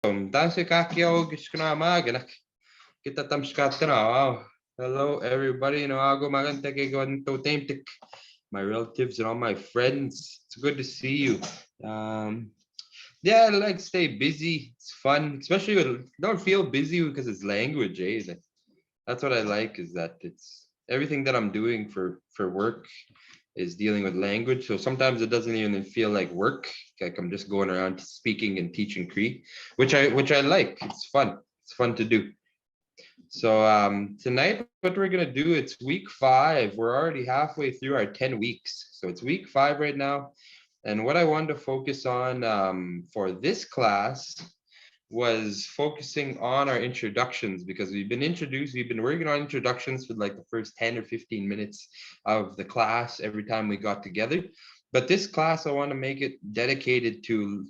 Danse kakio gishkana maganak. Kita tamskatana. Wow. Hello, everybody. No ago magantake to taintik. My relatives and all my friends. It's good to see you. Yeah, I like stay busy. It's fun, especially when don't feel busy because it's language, eh? Like, that's what I like is that it's everything that I'm doing for work is dealing with language. So sometimes it doesn't even feel like work. Like I'm just going around speaking and teaching Cree, which I like. It's fun. It's fun to do. So tonight, what we're gonna do, it's week 5. We're already halfway through our 10 weeks. So it's week 5 right now. And what I wanted to focus on for this class was focusing on our introductions because we've been working on introductions for like the first 10 or 15 minutes of the class every time we got together. But this class, I want to make it dedicated to,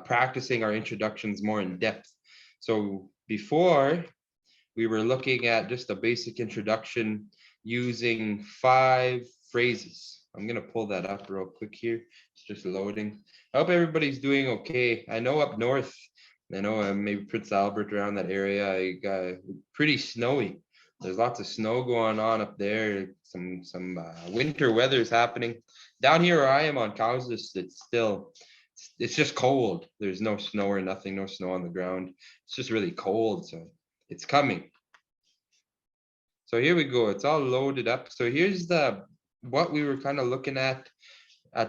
practicing our introductions more in depth. So before, we were looking at just a basic introduction using 5 phrases. I'm going to pull that up real quick here. It's just loading. I hope everybody's doing okay. I know up north, maybe Prince Albert around that area, I got pretty snowy. There's lots of snow going on up there. Some winter weather is happening. Down here where I am on Kausas, it's just cold. There's no snow or nothing, no snow on the ground. It's just really cold. So it's coming. So here we go. It's all loaded up. So here's what we were kind of looking at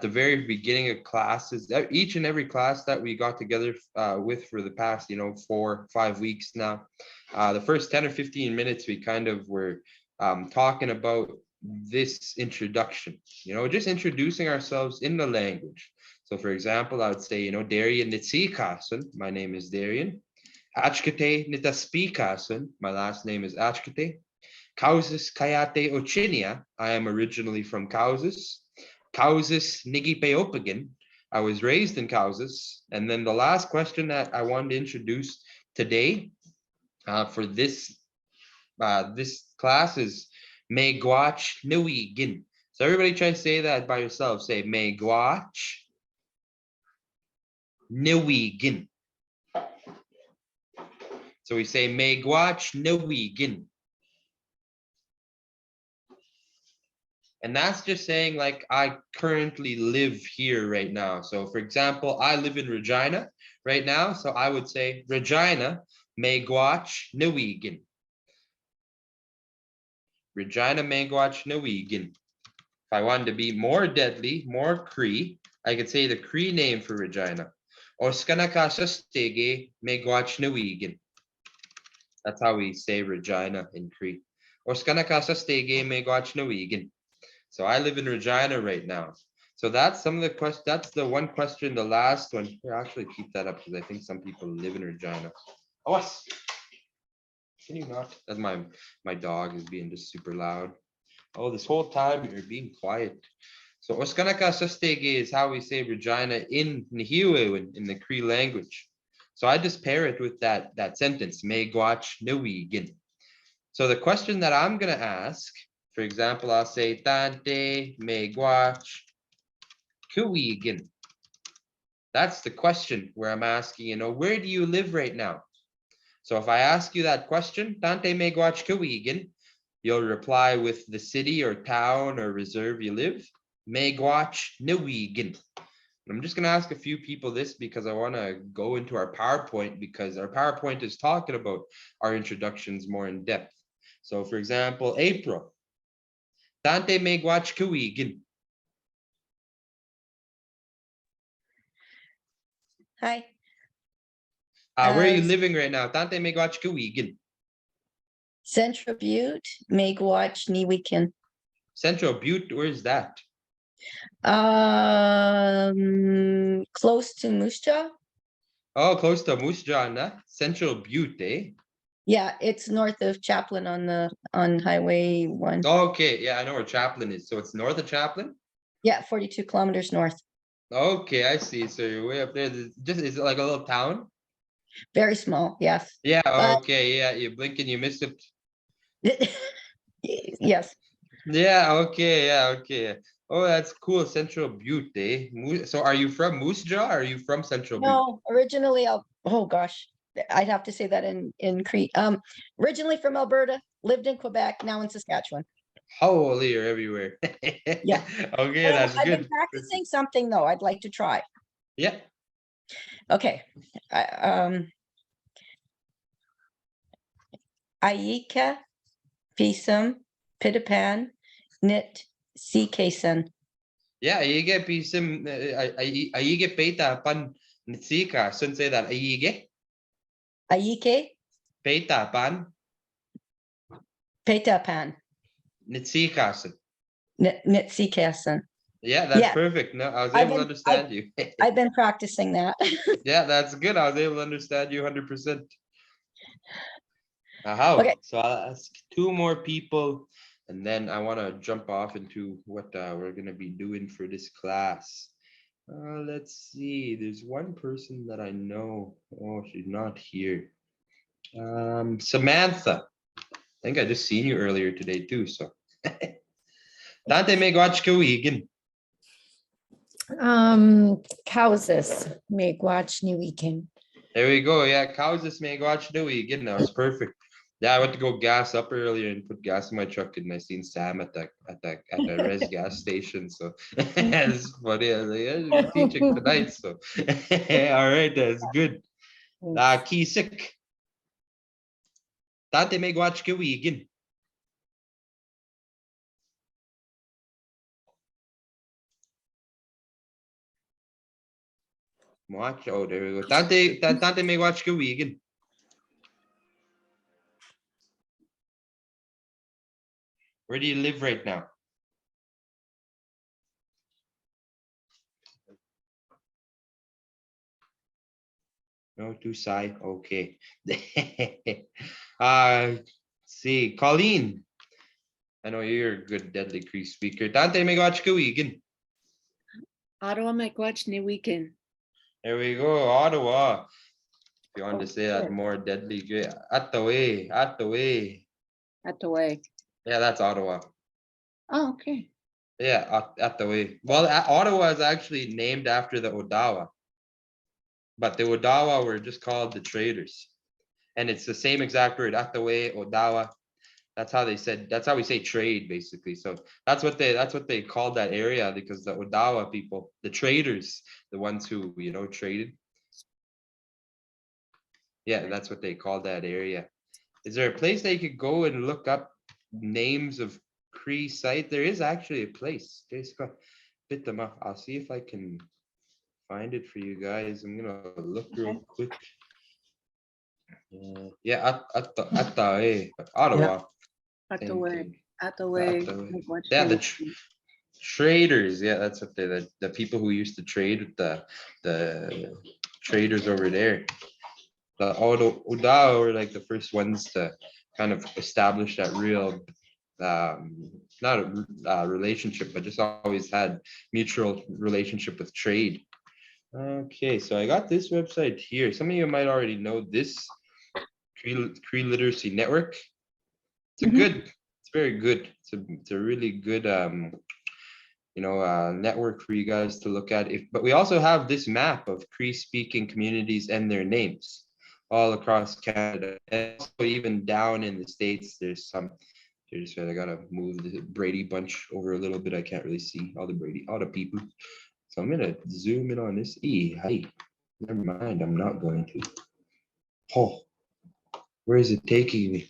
the very beginning of classes. Each and every class that we got together with for the past, 4, 5 weeks now. The first 10 or 15 minutes, we kind of were talking about this introduction, just introducing ourselves in the language. So for example, I would say, Darian Nitsikasun. My name is Darian. Achkate Nitaspikasun. My last name is Achkate. Kausas Kayate Ochinia. I am originally from Kausas. Kausas Nigipeopagan. I was raised in Kausas. And then the last question that I wanted to introduce today for this class is Megwach Nuigin. So everybody try to say that by yourself. Say Megwach Nuigin. So we say Megwach Nuigin. And that's just saying like I currently live here right now. So for example, I live in Regina right now. So I would say Regina Megwach Nuigin. Regina Megwach Nuigin. If I wanted to be more deadly, more Cree, I could say the Cree name for Regina. Oskanakasastege Megwach Nuigin. That's how we say Regina in Cree. Oskanakasastege Megwach Nuigin. So I live in Regina right now. So that's some of the questions. That's the one question. The last one. Here, I'll actually keep that up because I think some people live in Regina. Oh, can you not? That's my dog is being just super loud. Oh, this whole time you're being quiet. So Oskanaka Sastege is how we say Regina in Nihiwe in the Cree language. So I just pair it with that sentence, Megwach Nuigin. So the question that I'm gonna ask, for example, I'll say Tante Megwach Kuigin. That's the question where I'm asking, where do you live right now? So if I ask you that question, Tante Megwach Kuigin, you'll reply with the city or town or reserve you live, Megwach Nuigin. I'm just going to ask a few people this because I want to go into our PowerPoint because our PowerPoint is talking about our introductions more in depth. So for example, April. Tante Megwach Kuigin. Hi. Where are you living right now? Tante Megwach Kuigin. Central Butte, Megwach Niwikin. Central Butte, where's that? Close to Moose Jaw. Oh, close to Moose Jaw, nah? Central Butte, eh? Yeah, it's north of Chaplin on Highway 1. Okay, yeah, I know where Chaplin is. So it's north of Chaplin? Yeah, 42 kilometers north. Okay, I see. So you're way up there. Is it like a little town? Very small, yes. Yeah, okay, yeah. You blink and you miss it. Yes. Yeah, okay, yeah, okay. Oh, that's cool. Central Butte, eh? So are you from Moose Jaw or are you from Central Butte? No, originally, oh gosh, I'd have to say that in Cree. Originally from Alberta, lived in Quebec, now in Saskatchewan. Holy, you're everywhere. Yeah. Okay, that's I've been good. practicing something though, I'd like to try. Yeah. Okay. Aika, Pisum, Pitapan, Nit, Sikason. Yeah, ayige pisim ayige peta pan nitsika. Shouldn't say that. Ayige Aike, peta pan Pitapan, nitsika. Nit Sikason. Yeah, that's Yeah, perfect. No, I was I've able to been understand you. I've been practicing that. Yeah, that's good. I was able to understand you 100%. Okay. So I'll ask two more people, and then I want to jump off into what we're gonna be doing for this class. Let's see. There's one person that I know. Oh, she's not here. Samantha. I think I just seen you earlier today too. So, Dante Megwatch Kawigan. Causes make watch new weekend. There we go. Yeah, cows this Megwatch Kawigan. That was perfect. Yeah, I went to go gas up earlier and put gas in my truck, and I seen Sam at the res gas station. So it's funny. I was like, yeah, you're teaching tonight. So all right, that's good. Kisik. Dante Megwatch Kawigan. Watch. Oh, there we go. Dante Megwatch Kawigan. Where do you live right now? No, too shy. Okay. See, Colleen. I know you're a good Deadly Cree speaker. Dante Megwatch Kawigan. Ottawa make watch new weekend. There we go. Ottawa. If you want to Oh, say that sure. more deadly, good. At the way. At the way. At the way. Yeah, that's Ottawa. Oh, okay. Yeah, at the way. Well, Ottawa is actually named after the Odawa, but the Odawa were just called the traders. And it's the same exact word, at the way, Odawa. That's how they said, that's how we say trade, basically. So that's what they called that area, because the Odawa people, the traders, the ones who, traded. Yeah, that's what they called that area. Is there a place that you could go and look up names of Cree site? There is actually a place. Just go bit them up. I'll see if I can find it for you guys. I'm gonna look real quick. Yeah, Ottawa. At the Same way. thing. At the way. At the way. Make watch Yeah, new the weekend. traders. Yeah, that's what the people who used to trade with the traders over there. The Odawa were like the first ones to kind of establish that real not a relationship, but just always had mutual relationship with trade. Okay, so I got this website here. Some of you might already know this Cree Literacy Network. It's it's very good. It's a really good network for you guys to look at. But we also have this map of Cree speaking communities and their names all across Canada, and also even down in the States. There's some. Here's I gotta move the Brady bunch over a little bit. I can't really see all the people. So I'm gonna zoom in on this. Hi. Never mind. I'm not going to. Oh, where is it taking me?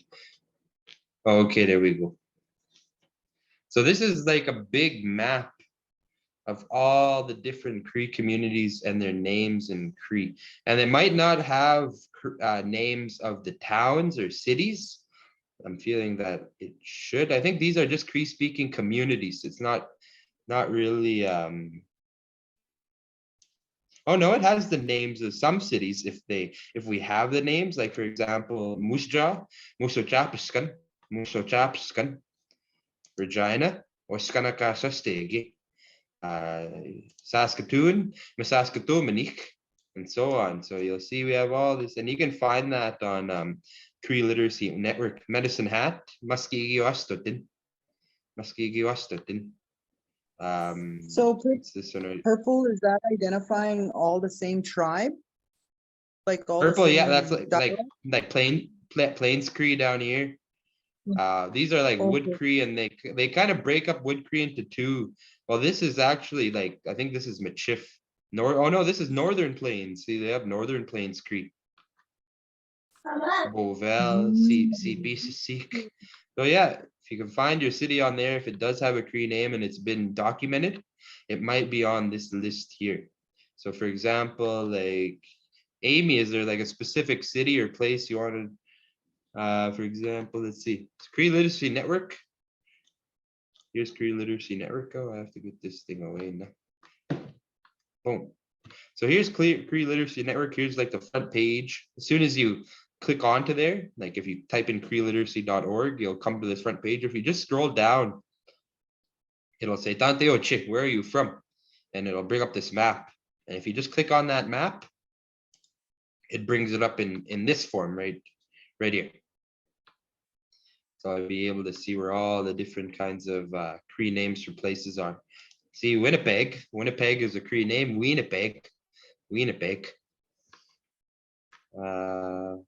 Oh, okay, there we go. So this is like a big map of all the different Cree communities and their names in Cree. And they might not have names of the towns or cities. I'm feeling that it should. I think these are just Cree speaking communities. It's not really oh no, it has the names of some cities if we have the names, like for example, Musja, Musochapskan, Musochapskan, Regina, or Skanakasastegi. Saskatoon, Saskatoonic, and so on. So you'll see we have all this, and you can find that on Cree Literacy Network. Medicine Hat, Muskegee Ostotin. So What's this one? purple, is that identifying all the same tribe? Like all the Purple, yeah, same that's like dialect? Plains Cree down here. These are like Wood Okay. Cree, and they kind of break up Wood Cree into two. Well, this is actually like, I think this is Michif. Oh no, this is Northern Plains. See, they have Northern Plains Cree. Beauvel, CBC. So yeah, if you can find your city on there, if it does have a Cree name and it's been documented, it might be on this list here. So for example, like Amy, is there like a specific city or place you wanted? For example, let's see, it's Cree Literacy Network. Here's Cree Literacy Network. Oh, I have to get this thing away now. Boom. So here's Cree Literacy Network. Here's like the front page. As soon as you click onto there, like if you type in creeliteracy.org, you'll come to this front page. If you just scroll down, it'll say Tante Oche, where are you from? And it'll bring up this map. And if you just click on that map, it brings it up in this form right here. So I'll be able to see where all the different kinds of Cree names for places are. See, Winnipeg. Winnipeg is a Cree name. Winnipeg.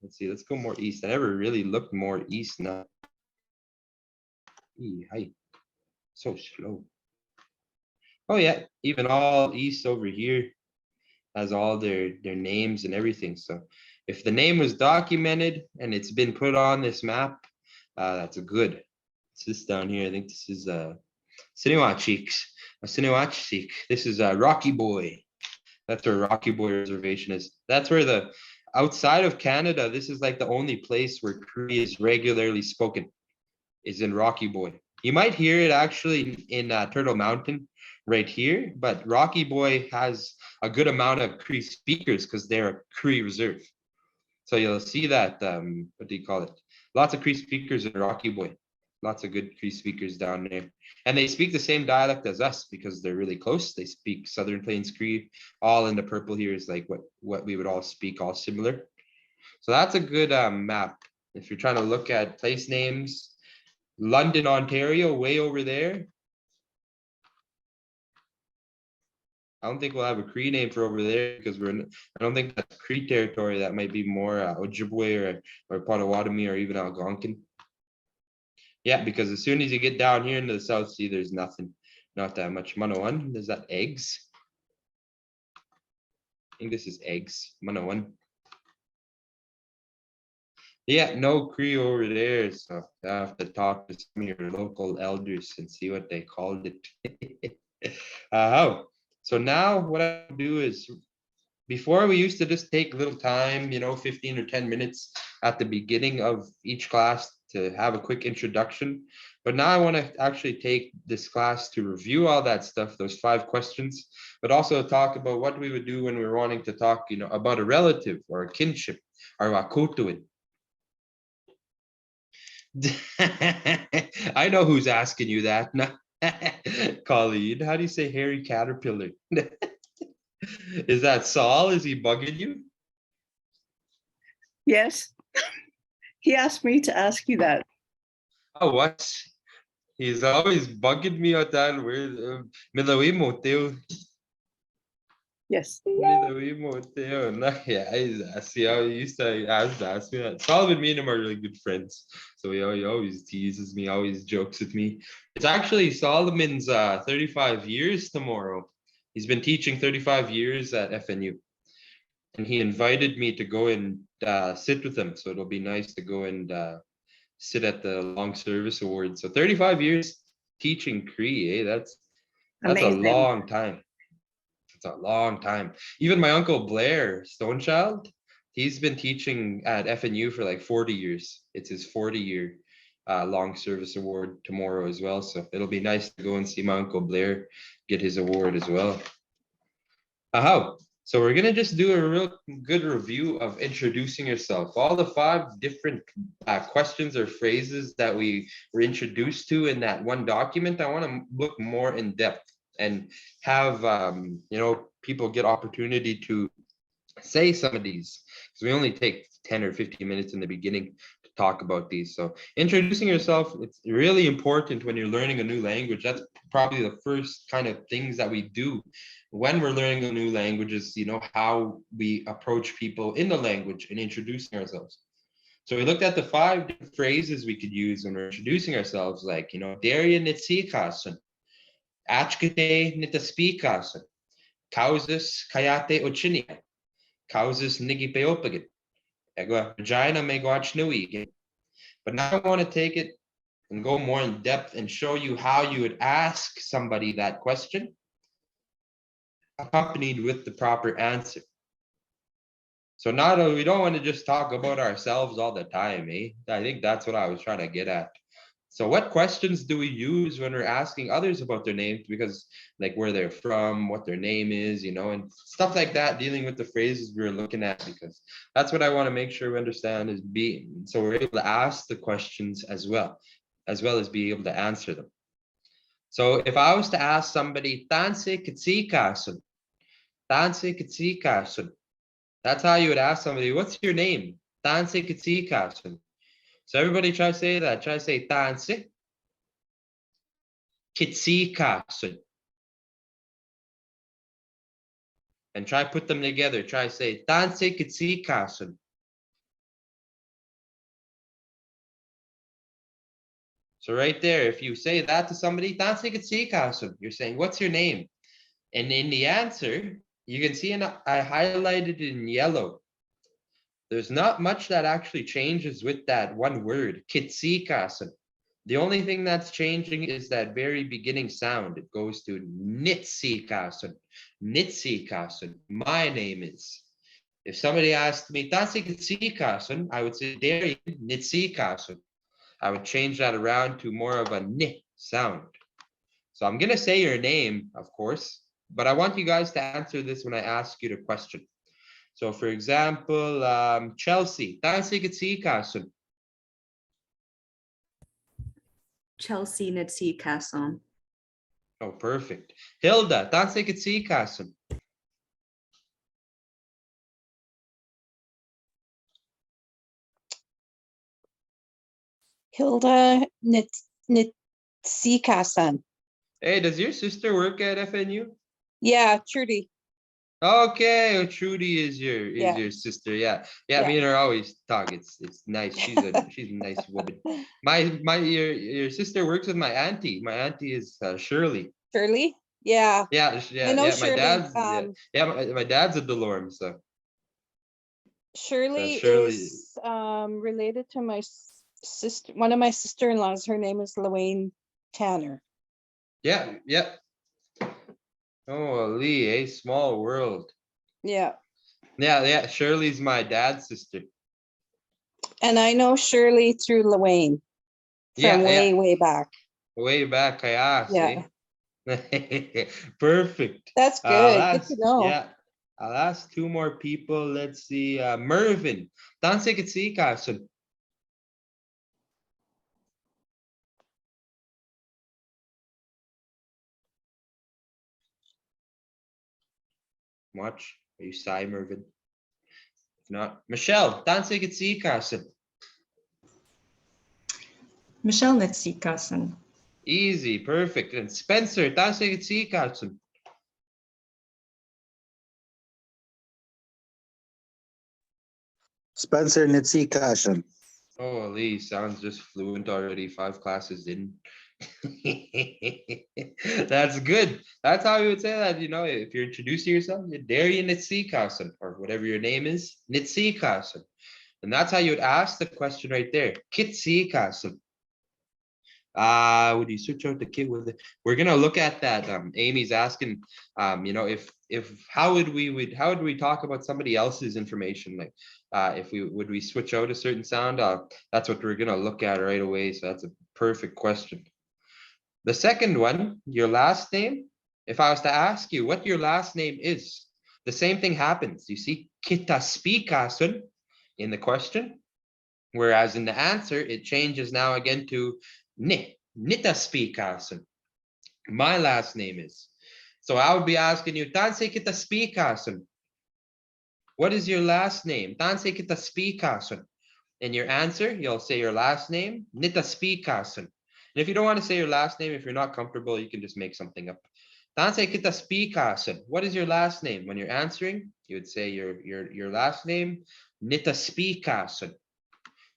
Let's see, let's go more east. I never really looked more east now. Hi. So slow. Oh yeah, even all east over here has all their names and everything. So if the name was documented and it's been put on this map, that's a good. It's this down here. I think this is Sinewacheeks. Sinewacheek. This is Rocky Boy. That's where Rocky Boy Reservation is. That's where the outside of Canada, this is like the only place where Cree is regularly spoken, is in Rocky Boy. You might hear it actually in Turtle Mountain right here, but Rocky Boy has a good amount of Cree speakers because they're a Cree reserve. So you'll see that, what do you call it? Lots of Cree speakers in Rocky Boy. Lots of good Cree speakers down there. And they speak the same dialect as us because they're really close. They speak Southern Plains Cree. All in the purple here is like what we would all speak, all similar. So that's a good map. If you're trying to look at place names, London, Ontario, way over there. I don't think we'll have a Cree name for over there because I don't think that's Cree territory. That might be more Ojibwe or Potawatomi or even Algonquin. Yeah, because as soon as you get down here into the South Sea, there's nothing, not that much. Manawan, is that eggs? I think this is eggs, Manawan. Yeah, no Cree over there, so I have to talk to some of your local elders and see what they called it. How? So now what I do is, before we used to just take a little time, 15 or 10 minutes at the beginning of each class to have a quick introduction. But now I want to actually take this class to review all that stuff, those 5 questions, but also talk about what we would do when we were wanting to talk, about a relative or a kinship or a kotuin. I know who's asking you that. Colleen, how do you say hairy caterpillar? Is that Saul? Is he bugging you? Yes. He asked me to ask you that. Oh, what? He's always bugging me on that word. Milawi moteo. Yes. Milawi moteo. Yeah, I see how he used to ask me that. Solomon, me and him are really good friends. So he always teases me, always jokes with me. It's actually Solomon's 35 years tomorrow. He's been teaching 35 years at FNU. And he invited me to go and sit with him. So it'll be nice to go and sit at the Long Service Award. So 35 years teaching Cree, that's Amazing. a long time. It's a long time. Even my uncle Blair Stonechild, he's been teaching at FNU for like 40 years. It's his 40-year Long Service Award tomorrow as well. So it'll be nice to go and see my uncle Blair get his award as well. So we're gonna just do a real good review of introducing yourself. All the 5 different questions or phrases that we were introduced to in that one document, I want to look more in depth and have people get opportunity to say some of these. So we only take 10 or 15 minutes in the beginning to talk about these. So introducing yourself, it's really important when you're learning a new language. That's probably the first kind of things that we do when we're learning a new language is, how we approach people in the language and introducing ourselves. So we looked at the 5 different phrases we could use when we're introducing ourselves, like, Daria nitsikasun, achkate nitaspikasun, kausis kayate ochinia, kausis nigipeopagin, egwa vagina megwachnuigin. But now I want to take it and go more in depth and show you how you would ask somebody that question, accompanied with the proper answer. So we don't want to just talk about ourselves all the time, eh? I think that's what I was trying to get at. So what questions do we use when we're asking others about their names? Because like where they're from, what their name is, and stuff like that, dealing with the phrases we were looking at, because that's what I want to make sure we understand is being. So we're able to ask the questions as well as be able to answer them. So if I was to ask somebody, Tanse Katsikasun, Tanse Katsikasun, that's how you would ask somebody, what's your name? Tanse Katsikasun. So everybody try to say that. Try to say Tanse Katsikasun. And try put them together. Try to say Tanse Katsikasun. So right there, if you say that to somebody, Tanse Katsikasun, you're saying, what's your name? And in the answer, you can see, I highlighted in yellow. There's not much that actually changes with that one word, kitsikasun. The only thing that's changing is that very beginning sound. It goes to nitsikasun, nitsikasun. My name is. If somebody asked me, Tansi kitsikasun, I would say, Darian nitsikasun. I would change that around to more of a ni sound. So I'm going to say your name, of course, but I want you guys to answer this when I ask you the question. So for example, Chelsea, Tansi Katsikasun. Chelsea Nitsikasun. Oh, perfect. Hilda, Tansi Katsikasun. Hilda Nitsikasan. Hey, does your sister work at FNU? Yeah, Trudy. Okay, Trudy is your Yeah. sister. Yeah. Yeah. Me and her always talk. It's nice. She's a nice woman. Your sister works with my auntie. My auntie is Shirley. Shirley? Yeah. Yeah. I know My Shirley. dad's my dad's a Delorme, so Shirley Shirley. is related to my sister. One of my sister-in-laws. Her name is Luane Tanner. Yeah. Oh, Lee, a small world. Yeah. Yeah. Shirley's my dad's sister. And I know Shirley through Luane from way back. Way back, Yeah. Perfect. That's good. Good to know. Yeah. I'll ask 2 more people. Let's see. Mervin. Tanse Katsikasun. Watch. Are you shy, Mervin? If not, Michelle. Tanse Katsikasun. Michelle Netsikasen. Easy. Perfect. And Spencer. Tanse Katsikasun. Spencer Nitsikasan. Oh, Lee sounds just fluent already. 5 classes in. That's good. That's how we would say that. If you're introducing yourself, you're Darian Nitsikasan, or whatever your name is, Nitsikasan. And that's how you would ask the question right there. Kitsikasan. Would you switch out the kit with it? We're gonna look at that. Amy's asking, if how would we talk about somebody else's information? Like, if would we switch out a certain sound? That's what we're gonna look at right away. So that's a perfect question. The second one, your last name. If I was to ask you what your last name is, the same thing happens. You see, kitaspikasun in the question, whereas in the answer, it changes now again to nitaspikasun. My last name is. So I would be asking you, Tanse kitaspikasun. What is your last name? Tanse kitaspikasun. In your answer, you'll say your last name, Nitaspikasan. And if you don't want to say your last name, if you're not comfortable, you can just make something up. Tanse Kitaspikasan. What is your last name? When you're answering, you would say your last name, Nitaspikasan.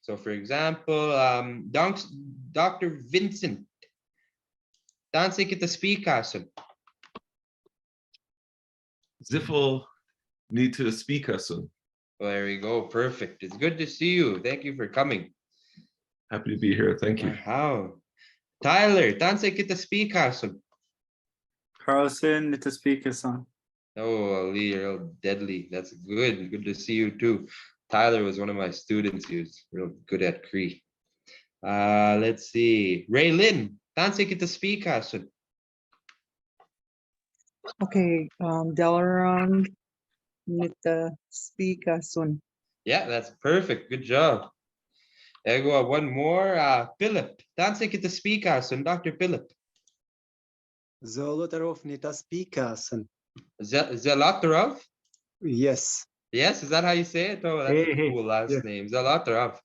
So for example, Dr. Vincent. Tanse Kitaspikasan. Ziffel need to speak us. Well, there we go. Perfect. It's good to see you. Thank you for coming. Happy to be here. Thank you. How? Tyler, Tanse Kitaspikasan. Carlson, it's a speaker song. Oh, Ali, you're real deadly. That's good. Good to see you too. Tyler was one of my students. He was real good at Cree. Let's see. Ray Lynn, Tanse Kitaspikasan. Okay, Delarong Nita Speaka Sun. Yeah, that's perfect. Good job. There go one more. Philip, Tanse Kitaspikasan, Dr. Philip. Zolotarov Nita speaker son. Zelatarov? Yes. Yes, is that how you say it? Oh, that's a Hey, cool last yeah. name. Zelatarov.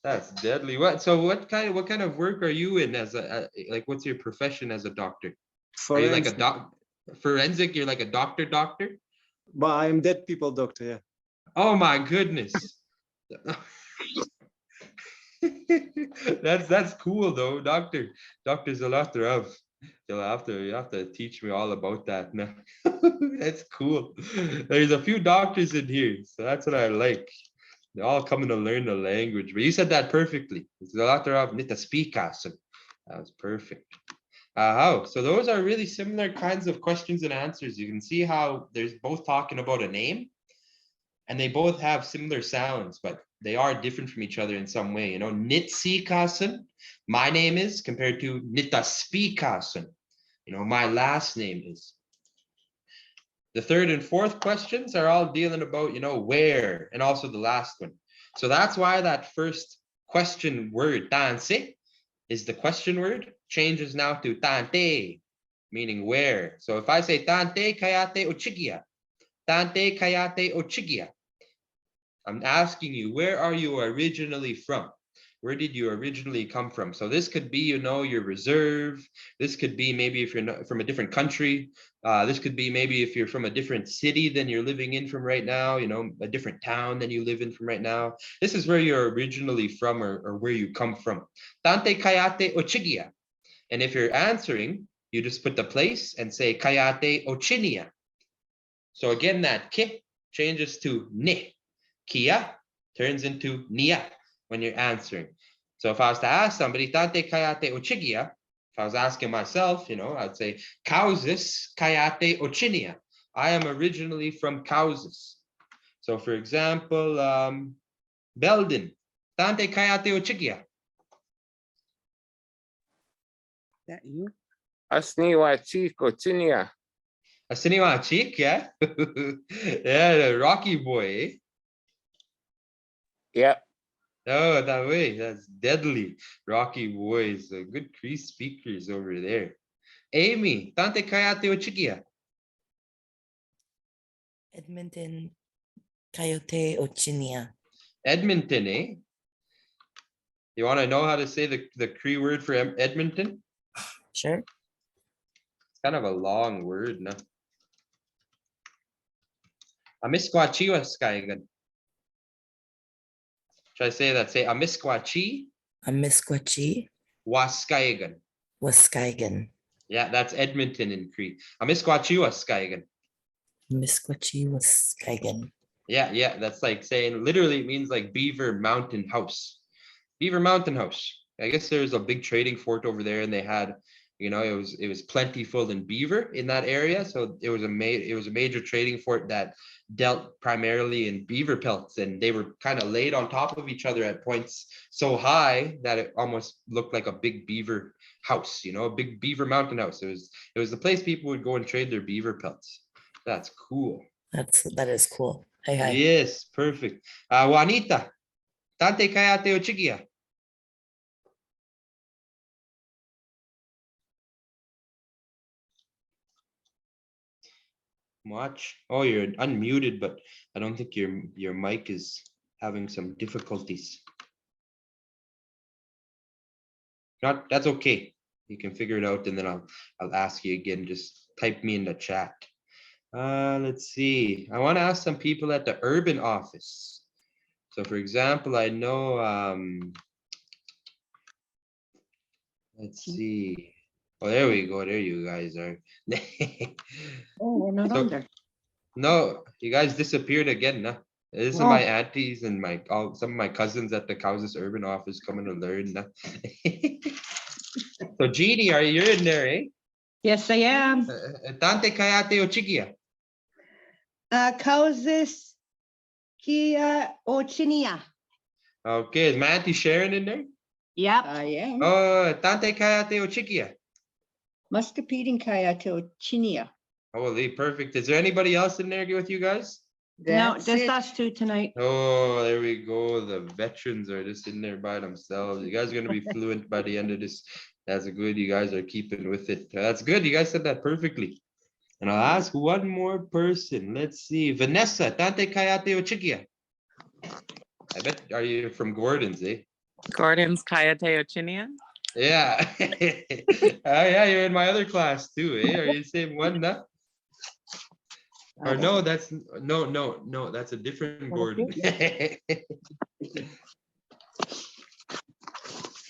That's deadly. What kind of work are you in as like what's your profession as a doctor? Are you like a forensic? You're like a doctor? But I'm dead people doctor, yeah. Oh my goodness. That's cool though, Dr. Zalatarov. You have to teach me all about that now. That's cool. There's a few doctors in here, so that's what I like. They're all coming to learn the language. But you said that perfectly. Zalatarov Nitaspikas. That was perfect. So those are really similar kinds of questions and answers. You can see how there's both talking about a name and they both have similar sounds, but they are different from each other in some way. You know, Nitsikasan, my name is, compared to Nitaspikasan. You know, my last name is. The third and fourth questions are all dealing about, you know, where, and also the last one. So that's why that first question word, tanse, is the question word, changes now to tante, meaning where. So if I say tante kayate ochigia, tante kayate ochigia, I'm asking you, where are you originally from? Where did you originally come from? So this could be, you know, your reserve. This could be maybe if you're not from a different country. This could be maybe if you're from a different city than you're living in from right now, you know, a different town than you live in from right now. This is where you're originally from or where you come from. Tante kayate ochigia. And if you're answering, you just put the place and say kayate ochinia. So again, that ke changes to ne. Kia turns into nia when you're answering. So if I was to ask somebody, Tante kayate ochigia, if I was asking myself, you know, I'd say, Kausis kayate ochinia. I am originally from Kausis. So for example, Belden, Tante kayate ochigia. That you? Asniwa Chico Chinia. Asiniwa Chik, yeah? Yeah, the Rocky boy, eh? Yep. Oh, that way. That's deadly. Rocky boys, good Cree speakers over there. Amy, Tante Kayate Ochikia. Edmonton, Coyote, Ochinia. Edmonton, eh? You want to know how to say the Cree word for Edmonton? Sure. It's kind of a long word, no? Amisquachiwa Skaigan. Should I say that? Say Amisquachi Amisquachi, Waskaigan. Waskaigan. Yeah, that's Edmonton in Cree. Amisquachi Waskaigan. Amisquachi, Waskaigan. Yeah, that's like saying literally it means like Beaver Mountain House. Beaver Mountain House. I guess there's a big trading fort over there, and they had, you know, it was plentiful in beaver in that area. So it was a major trading fort that dealt primarily in beaver pelts, and they were kind of laid on top of each other at points so high that it almost looked like a big beaver house, you know, a big Beaver Mountain House. It was the place people would go and trade their beaver pelts. That's cool. That is cool. Hi. Yes, perfect. Juanita, Tante Kayate Ochigia. Watch. Oh, you're unmuted, but I don't think your mic is having some difficulties. Not, that's okay. You can figure it out and then I'll ask you again. Just type me in the chat. Let's see. I want to ask some people at the urban office. So for example, I know, let's see. Oh, there we go. There you guys are. Oh, we're not So- on there. No, you guys disappeared again. No? This is Oh. my aunties and some of my cousins at the Cowsis urban office coming to learn. No? So Jeannie, you're in there, eh? Yes, I am. Tante kayate o chikia. Causes Kia Ochinia. Okay, is my auntie Sharon in there? Yep. I am. Oh, Tante kayate o chikia. Muscapine Kayato Chinia. Holy, perfect. Is there anybody else in there with you guys? No, That's just it. us two tonight. Oh, there we go. The veterans are just in there by themselves. You guys are going to be fluent by the end of this. That's good. You guys are keeping with it. That's good. You guys said that perfectly. And I'll ask one more person. Let's see. Vanessa, Tante Kayate o Chikia. I bet, are you from Gordon's, eh? Gordon's Kayate Ochinia. Yeah. Oh, yeah, you're in my other class too, eh? Are you the same one, no? Or no, that's no, that's a different Gordon.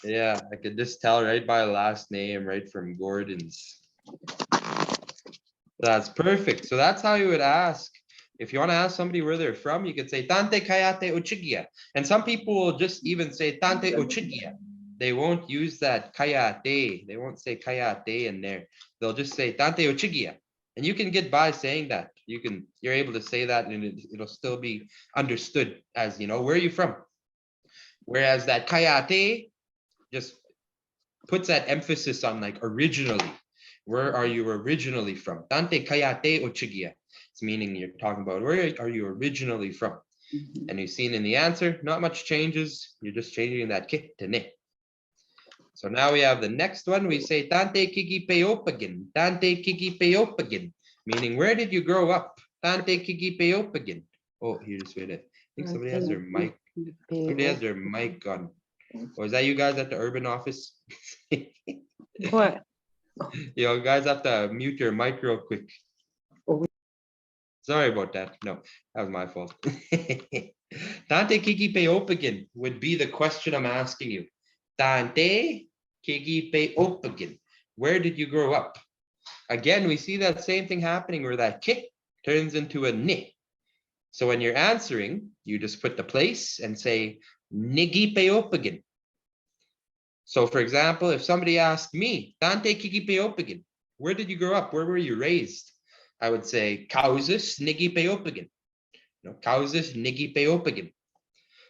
Yeah, I could just tell right by last name, right from Gordon's. That's perfect. So that's how you would ask. If you want to ask somebody where they're from, you could say Tante Kayate Uchigia. And some people will just even say Tante Uchigia. They won't use that Kayate. They won't say Kayate in there. They'll just say Tante Uchigia. And you can get by saying that. You're able to say that and it'll still be understood as, you know, where are you from? Whereas that Kayate just puts that emphasis on like originally. Where are you originally from? Tante Kayate Uchigia. It's meaning you're talking about where are you originally from? And you've seen in the answer, not much changes. You're just changing that ke to ne. So now we have the next one. We say Tante Kiki Peopagin. Tante Kiki Peopagin. Meaning, where did you grow up? Tante Kiki Peopagin. Oh, here, just wait. I think somebody has their mic. Somebody has their mic on. Oh, is that you guys at the urban office? What? You guys have to mute your mic real quick. Sorry about that. No, that was my fault. Tante Kiki Peopagin would be the question I'm asking you. Tante Kiki Peopagin. Where did you grow up? Again, we see that same thing happening where that ki turns into a ni. So when you're answering, you just put the place and say Nigi Peopagin. So for example, if somebody asked me, Tante Kiki Peopagin, where did you grow up? Where were you raised? I would say Kausis Nigi Peopagin. No, Kausis Nigi Peopagin.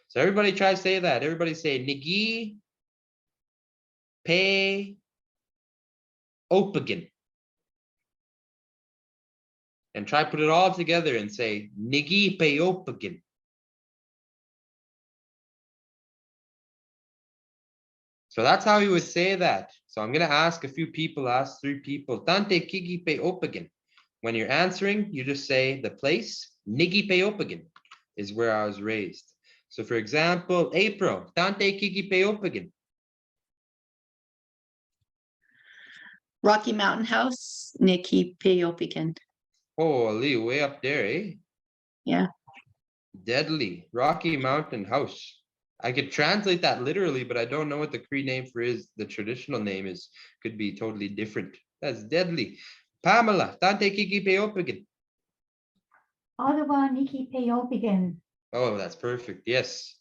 So everybody try to say that. Everybody say Nigi Peopagin. And try put it all together and say Nigi Peopagin. So that's how you would say that. So I'm going to ask a few people, ask 3 people. Tante Kiki Peopagin. When you're answering, you just say the place. Nigi Peopagin is where I was raised. So for example, April, Tante Kiki Peopagin. Rocky Mountain House, Nikki Peopican. Holy, way up there, eh? Yeah. Deadly. Rocky Mountain House. I could translate that literally, but I don't know what the Cree name for the traditional name is. Could be totally different. That's deadly. Pamela, Tante Kiki Peopagin. Ottawa, Nikki Peopigan. Oh, that's perfect. Yes.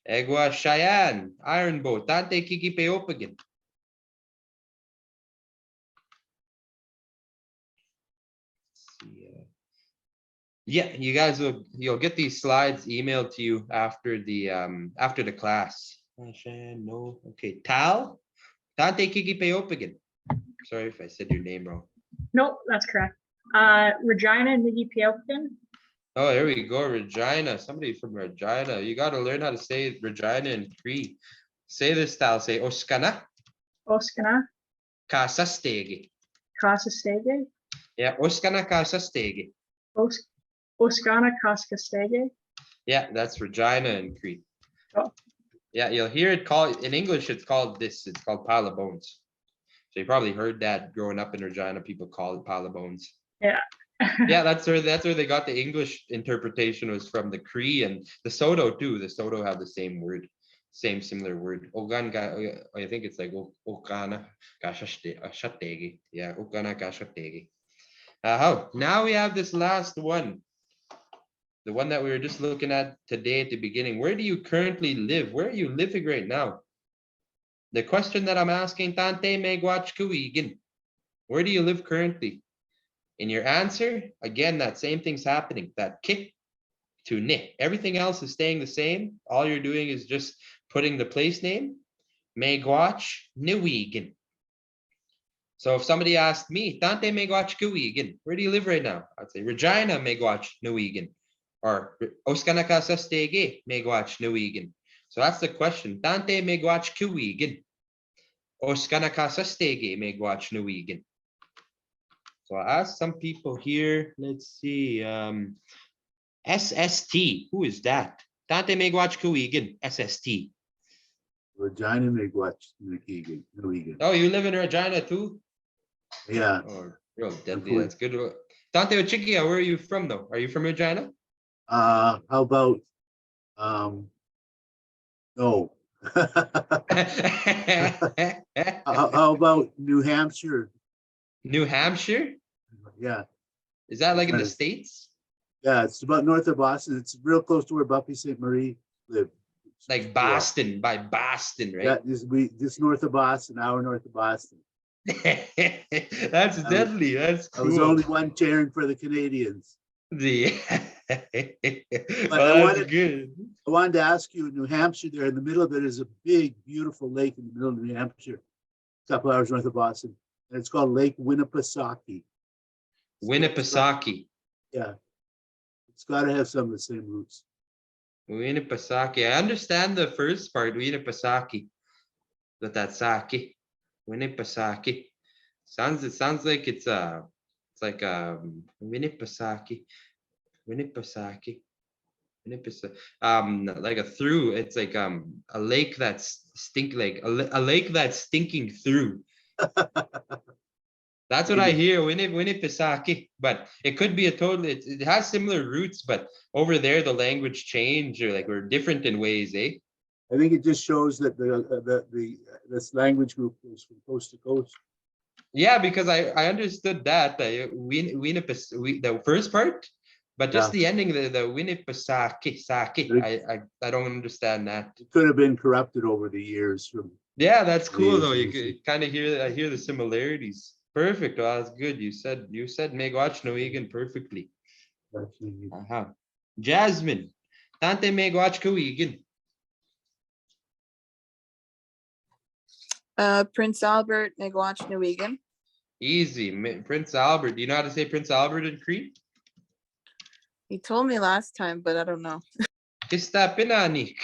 Egwa Cheyenne, Iron Boat, Tante Kiki Peopagin. Yeah, you guys you'll get these slides emailed to you after the class. Cheyenne, no. Okay. Tal, Tante Kiki Peopagin. Sorry if I said your name wrong. Nope, that's correct. Regina, Nikki Peopigan. Oh, there we go, Regina. Somebody from Regina. You got to learn how to say Regina in Cree. Say this style. Say Oskana Oskana, Kasastege. Kasastege. Yeah, Oskana Kasastege. Oskana Kaskastege. Yeah, that's Regina in Cree. Oh. Yeah, you'll hear it called in English. It's called this. It's called pile of bones. So you probably heard that growing up in Regina. People call it pile of bones. Yeah. Yeah, that's where they got the English interpretation was from the Cree and the Soto too. The Soto have the same word, same similar word. Oganga, I think it's like Okana kashategi. Yeah, Okana kashategi. How now we have this last one. The one that we were just looking at today at the beginning. Where do you currently live? Where are you living right now? The question that I'm asking, Tante Megwach Kuigin. Where do you live currently? In your answer, again, that same thing's happening. That kick to ne. Everything else is staying the same. All you're doing is just putting the place name. Megwach Nuigin. So if somebody asked me, Tante Megwach Kuigin, where do you live right now? I'd say Regina Megwach Nuigin. Or Oskanakasastege Megwach Nuigin. So that's the question. Tante Megwach Kuigin. Oskanakasastege Megwach Nuigin. So I asked some people here. Let's see. SST. Who is that? Tante Megwach Kuigin. SST. Regina Megwach Nuigin. Oh, you live in Regina too? Yeah. Oh, real deadly. That's good. Tante Ochikia, where are you from though? Are you from Regina? How about no. How about New Hampshire? New Hampshire? Yeah. Is that like in the States? Yeah, it's about north of Boston. It's real close to where Buffy St. Marie lived. Like Boston, by Boston, right? Yeah, this north of Boston, hour north of Boston. That's deadly. That's cool. I was only one cheering for the Canadians. Yeah. But I wanted to ask you, in New Hampshire, there in the middle of it is a big, beautiful lake in the middle of New Hampshire, a couple hours north of Boston, and it's called Lake Winnipesaukee. Winnipesaukee. Yeah, it's got to have some of the same roots. Winnipesaukee. I understand the first part, Winnipesaukee. That sake. Winnipesaukee. It sounds like it's like Winnipesaukee. Winnipesaukee. Like a through. It's like a lake that's a lake that's stinking through. That's what I hear, Winnipesaukee, but it could be it has similar roots, but over there the language change or like we're different in ways, eh? I think it just shows that this language group is from coast to coast. Yeah, because I understood that the first part, but just the ending, the Winnipesaukee, I don't understand that. It could have been corrupted over the years from. Yeah, that's cool though. You could kind of I hear the similarities. Perfect. Well, that's good. You said Megwach Nuigin perfectly. Jasmine. Tante Megwach Kuigin. Prince Albert, Megwach Nuigin. Easy. Prince Albert. Do you know how to say Prince Albert in Cree? He told me last time, but I don't know. Kista Pinanik.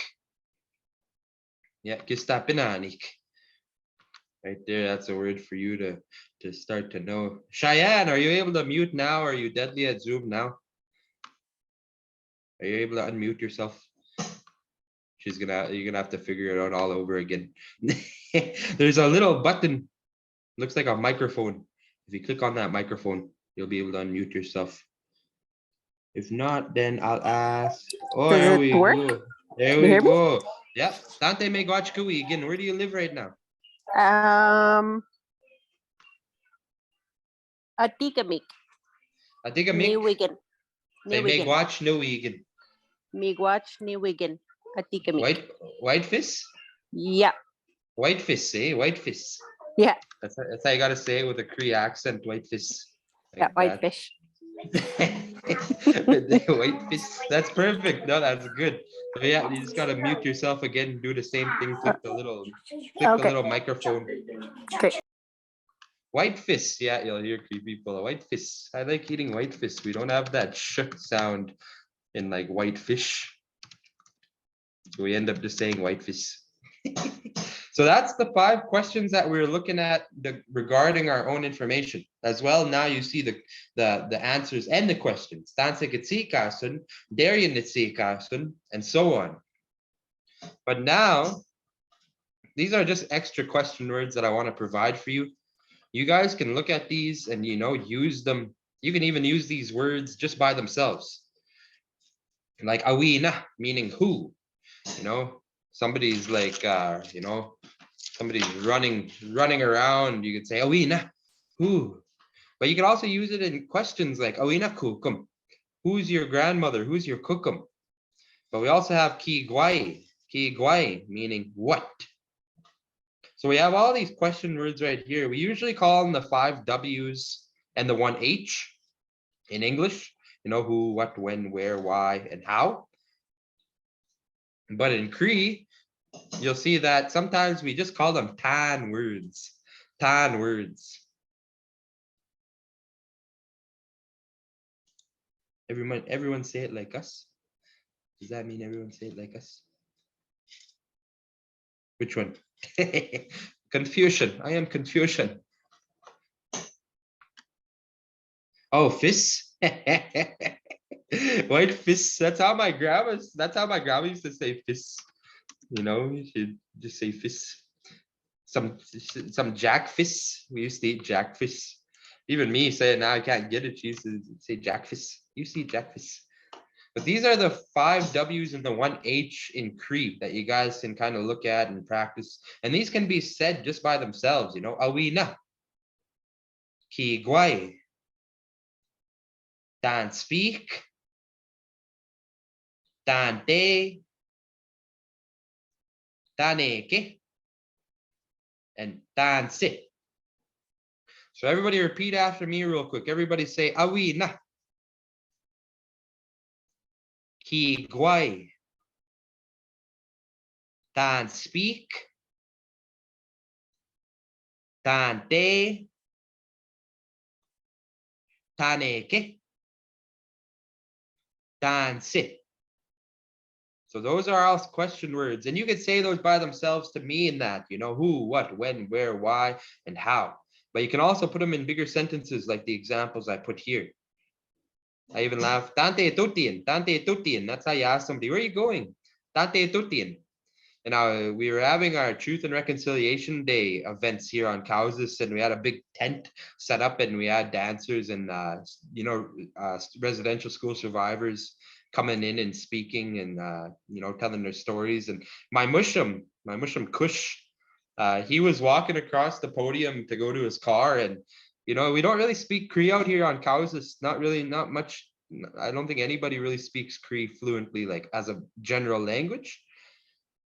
Yeah, Kista Pinanik. Right there, that's a word for you to start to know. Cheyenne, are you able to mute now? Are you deadly at Zoom now? Are you able to unmute yourself? You're gonna have to figure it out all over again. There's a little button, looks like a microphone. If you click on that microphone, you'll be able to unmute yourself. If not, then I'll ask. Oh, there we go. There we go. Yep. Tante Megwach Kuigin, where do you live right now? Atikamekw. Atikamekw. Nuigin. Say Megwach Nuigin. Megwach Nuigin. Atikamekw. Whitefish? Yeah. Whitefish, eh? Whitefish. Yeah. That's how you gotta say it with a Cree accent, whitefish. Yeah, whitefish. Whitefish. That's perfect. No, that's good. So yeah, you just gotta mute yourself again, do the same thing, click the little microphone. Okay. Whitefish. Yeah, you'll hear Cree people. Whitefish. I like eating whitefish. We don't have that sh sound in like whitefish. So we end up just saying whitefish. So that's the 5 questions that we're looking at regarding our own information. As well, now you see the answers and the questions. And so on. But now, these are just extra question words that I want to provide for you. You guys can look at these and, use them. You can even use these words just by themselves. Like awina, meaning who, somebody's like, somebody's running around. You could say awina, who. But you could also use it in questions like awina kukum, who's your grandmother, who's your kukum. But we also have ki guai, meaning what. So we have all these question words right here. We usually call them the 5 W's and the 1 H in English. Who, what, when, where, why, and how. But in Cree, you'll see that sometimes we just call them tan words. Tan words. Everyone say it like us? Does that mean everyone say it like us? Which one? Confucian. I am Confucian. Oh, fists. White fists. That's how my grandma used to say fists. You should just say fists. Some jack fists. We used to eat jack fists. Even me saying now I can't get it. She used to say jack fists. You see jack fists. But these are the 5 W's and the 1 H in Cree that you guys can kind of look at and practice. And these can be said just by themselves, awina, ki guai, dan speak, dan te, dan eke, and dan sit. So everybody repeat after me real quick. Everybody say awina, ki guai, dan speak, dan te, dan eke, dan sit. So those are all question words. And you could say those by themselves to mean that, who, what, when, where, why, and how. But you can also put them in bigger sentences like the examples I put here. I even laugh. Tante tutien, tante tutien. That's how you ask somebody, where are you going? Tante tutien. And we were having our Truth and Reconciliation Day events here on Kausas, and we had a big tent set up, and we had dancers and residential school survivors coming in and speaking and telling their stories. And my mushum Kush, he was walking across the podium to go to his car, and we don't really speak Cree out here on Kausas. Not much. I don't think anybody really speaks Cree fluently, like as a general language.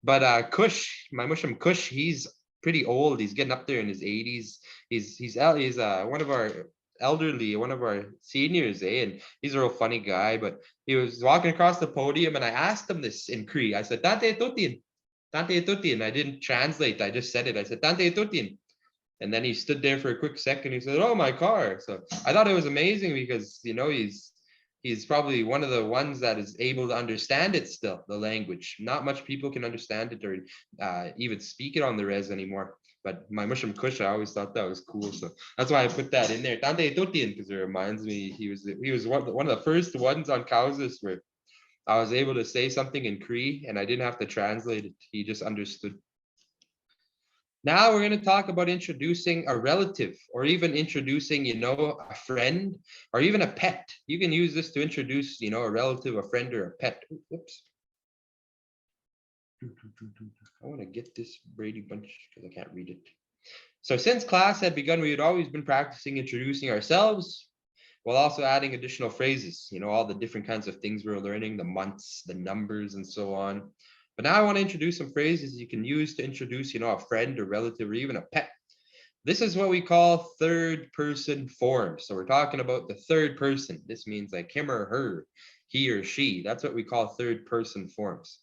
But Kush, my mushum Kush, he's pretty old. He's getting up there in his 80s. He's one of our seniors, and he's a real funny guy. But he was walking across the podium, and I asked him this in Cree. I said, Tante tutien, Tante tutien. I didn't translate. I just said it. I said, Tante tutien. And then he stood there for a quick second. He said, oh, my car. So I thought it was amazing because, he's probably one of the ones that is able to understand it still, the language. Not much people can understand it or even speak it on the res anymore. But my mushum Kush, I always thought that was cool. So that's why I put that in there. Tante tutien, because it reminds me he was one of the first ones on Kausas where I was able to say something in Cree and I didn't have to translate it. He just understood. Now we're going to talk about introducing a relative or even introducing, a friend or even a pet. You can use this to introduce, a relative, a friend, or a pet. Oops. I want to get this Brady Bunch because I can't read it. So since class had begun, we had always been practicing introducing ourselves while also adding additional phrases, all the different kinds of things we're learning, the months, the numbers, and so on. But now I want to introduce some phrases you can use to introduce, a friend or relative or even a pet. This is what we call third person forms. So we're talking about the third person. This means like him or her, he or she. That's what we call third person forms.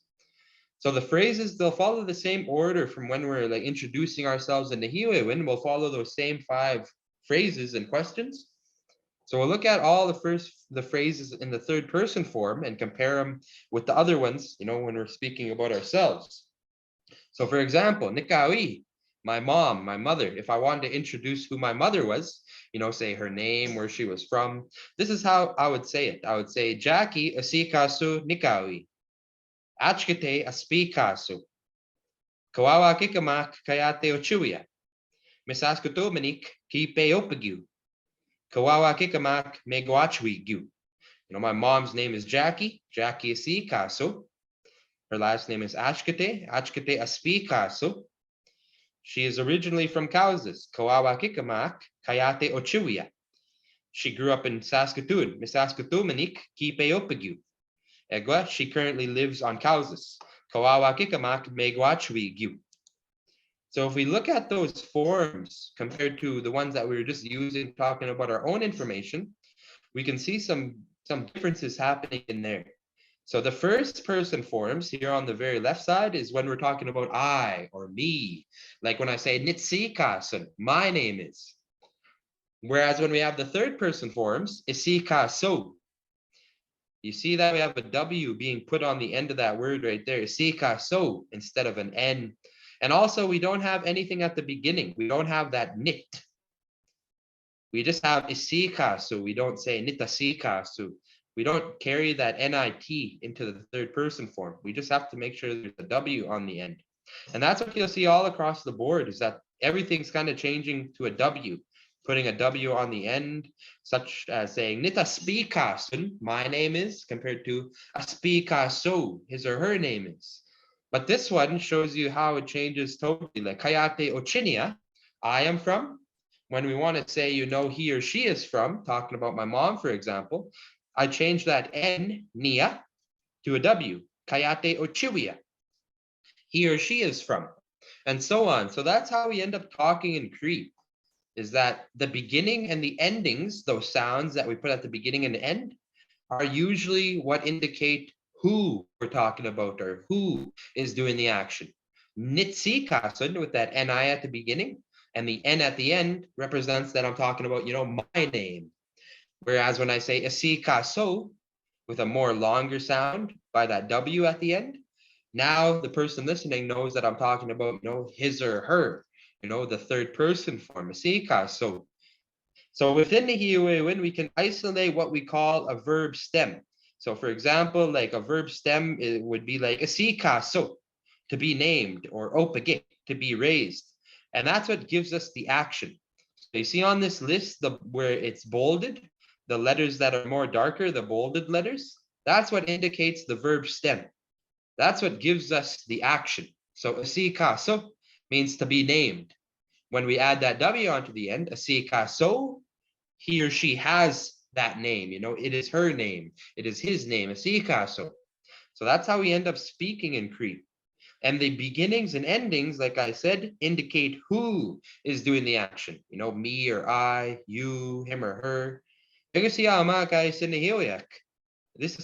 So the phrases, they'll follow the same order from when we're like introducing ourselves in the Hiwewin. We'll follow those same 5 phrases and questions. So we'll look at all the phrases in the third person form and compare them with the other ones, when we're speaking about ourselves. So for example, nikawi, my mom, my mother, if I wanted to introduce who my mother was, say her name, where she was from, this is how I would say it. I would say, Jackie asikasu nikawi. Achkete aspikasu. Kawawa kikamak kayate ochuya. Misaskuto manik kipe opagu. Kawawa kikamak megwachwi. My mom's name is Jackie asikasu. Her last name is Achkete aspikasu. She is originally from Kansas, Kawawa Kikamak, Kayate Ochiwia. She grew up in Saskatoon, Misaskatumanik, Kipeopagu. Egwa, she currently lives on Kansas, Kawawa Kikamak, Megwachwigu. So if we look at those forms compared to the ones that we were just using, talking about our own information, we can see some differences happening in there. So the first person forms here on the very left side is when we're talking about I or me. Like when I say Nitsikasun, my name is. Whereas when we have the third person forms, Isikaso. You see that we have a W being put on the end of that word right there, Isikaso, instead of an N. And also we don't have anything at the beginning. We don't have that nit. We just have Isikasu. We don't say Nitasikasu. We don't carry that NIT into the third person form. We just have to make sure there's a W on the end. And that's what you'll see all across the board, is that everything's kind of changing to a W, putting a W on the end, such as saying Nita Spikasun, my name is, compared to Aspikaso, his or her name is. But this one shows you how it changes totally. Like Kayate Ochinia, I am from. When we want to say, he or she is from, talking about my mom, for example, I change that N, Nia, to a W, Kayate Ochiwia. He or she is from, and so on. So that's how we end up talking in Cree, is that the beginning and the endings, those sounds that we put at the beginning and the end, are usually what indicate who we're talking about or who is doing the action. Nitsikasun, with that NI at the beginning, and the N at the end represents that I'm talking about, my name. Whereas when I say asikaso, with a more longer sound by that W at the end, now the person listening knows that I'm talking about, his or her, the third person form, asikaso. So within the Hiuewin, we can isolate what we call a verb stem. So for example, like a verb stem, it would be like asikaso, to be named, or opage, to be raised. And that's what gives us the action. So you see on this list, where it's bolded, the letters that are more darker, the bolded letters, that's what indicates the verb stem. That's what gives us the action. So asikaso means to be named. When we add that W onto the end, asikaso, he or she has that name, it is her name, it is his name, asikaso. So that's how we end up speaking in Cree. And the beginnings and endings, like I said, indicate who is doing the action. Me or I, you, him or her. This is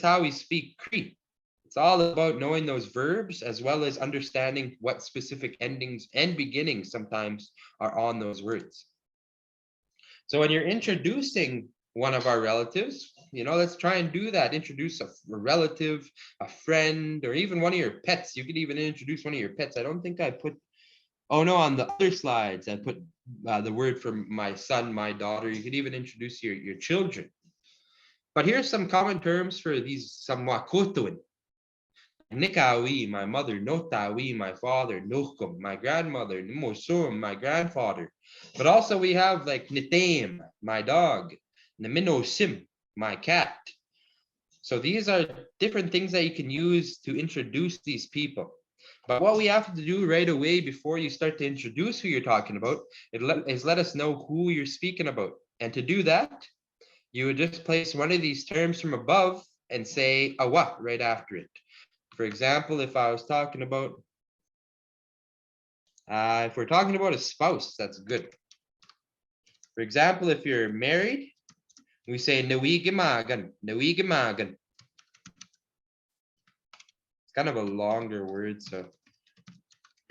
how we speak Cree. It's all about knowing those verbs as well as understanding what specific endings and beginnings sometimes are on those words. So when you're introducing one of our relatives, let's try and do that. Introduce a relative, a friend, or even one of your pets. You could even introduce one of your pets. I don't think I put, on the other slides, I put the word for my son, my daughter. You could even introduce your children. But here's some common terms for these samwakotuin. Nikawi, my mother. Notawi, my father. Nukum, my grandmother. Nimosum, my grandfather. But also we have like Nitam, my dog. Naminosim, my cat. So these are different things that you can use to introduce these people. But what we have to do right away before you start to introduce who you're talking about is let us know who you're speaking about. And to do that, you would just place one of these terms from above and say awa right after it. For example, if I was talking about, if we're talking about a spouse, that's good. For example, if you're married, we say nawigimagan, nawigimagan. It's kind of a longer word, so